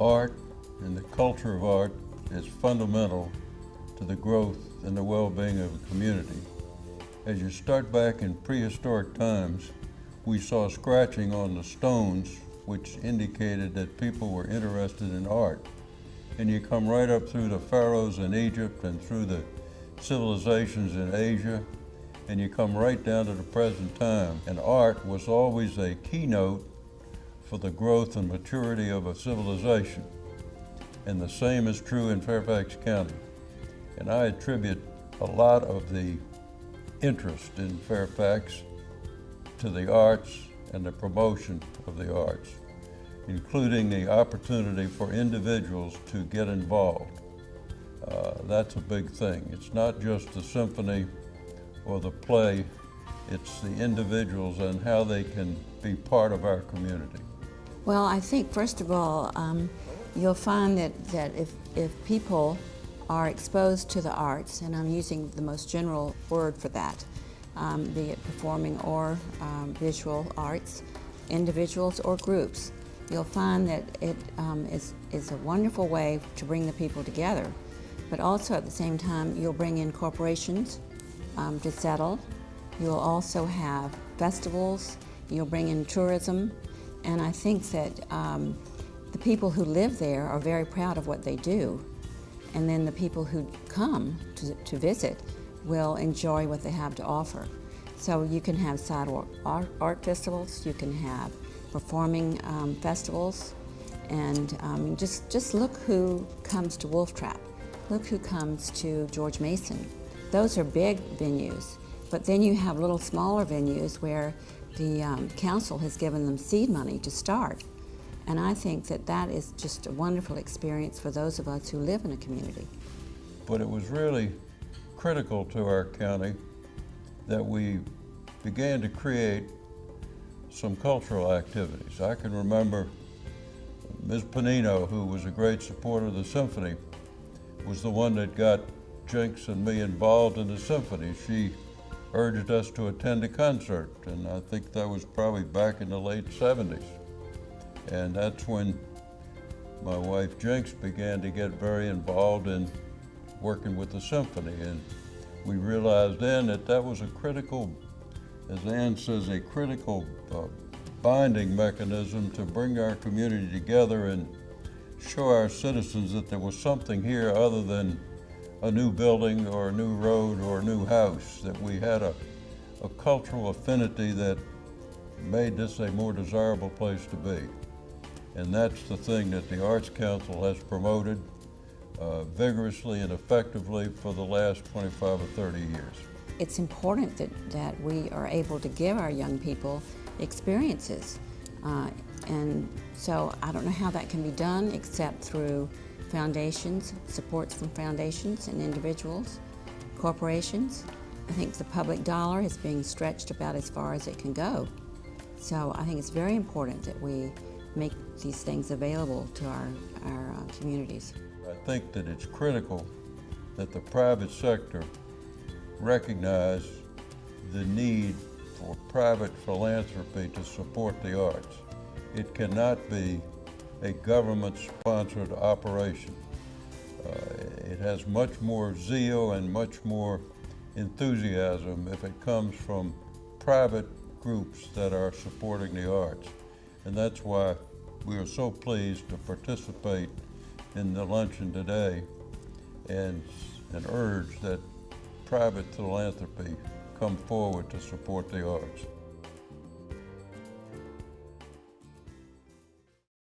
Art and the culture of art is fundamental to the growth and the well-being of a community. As you start back in prehistoric times, we saw scratching on the stones which indicated that people were interested in art. And you come right up through the pharaohs in Egypt and through the civilizations in Asia, and you come right down to the present time. And art was always a keynote for the growth and maturity of a civilization. And the same is true in Fairfax County. And I attribute a lot of the interest in Fairfax to the arts and the promotion of the arts, including the opportunity for individuals to get involved. That's a big thing. It's not just the symphony or the play, it's the individuals and how they can be part of our community. Well, I think first of all, you'll find that if people are exposed to the arts, and I'm using the most general word for that, be it performing or visual arts, individuals or groups, you'll find that it is a wonderful way to bring the people together. But also at the same time, you'll bring in corporations to settle. You'll also have festivals. You'll bring in tourism. And I think that the people who live there are very proud of what they do. And then the people who come to visit will enjoy what they have to offer. So you can have sidewalk art festivals, you can have performing festivals, and just look who comes to Wolf Trap. Look who comes to George Mason. Those are big venues, but then you have little smaller venues where the council has given them seed money to start. And I think that that is just a wonderful experience for those of us who live in a community. But it was really critical to our county that we began to create some cultural activities. I can remember Ms. Panino, who was a great supporter of the symphony, was the one that got Jinx and me involved in the symphony. She urged us to attend a concert, and I think that was probably back in the late 70s. And that's when my wife Jinx began to get very involved in working with the symphony. And we realized then that that was a critical, as Ann says, a critical binding mechanism to bring our community together and show our citizens that there was something here other than a new building or a new road or a new house, that we had a cultural affinity that made this a more desirable place to be. And that's the thing that the Arts Council has promoted vigorously and effectively for the last 25 or 30 years. It's important that we are able to give our young people experiences. And so I don't know how that can be done except through foundations, supports from foundations and individuals, corporations. I think the public dollar is being stretched about as far as it can go. So I think it's very important that we make these things available to our communities. I think that it's critical that the private sector recognize the need for private philanthropy to support the arts. It cannot be a government-sponsored operation. It has much more zeal and much more enthusiasm if it comes from private groups that are supporting the arts. And that's why we are so pleased to participate in the luncheon today and urge that private philanthropy come forward to support the arts.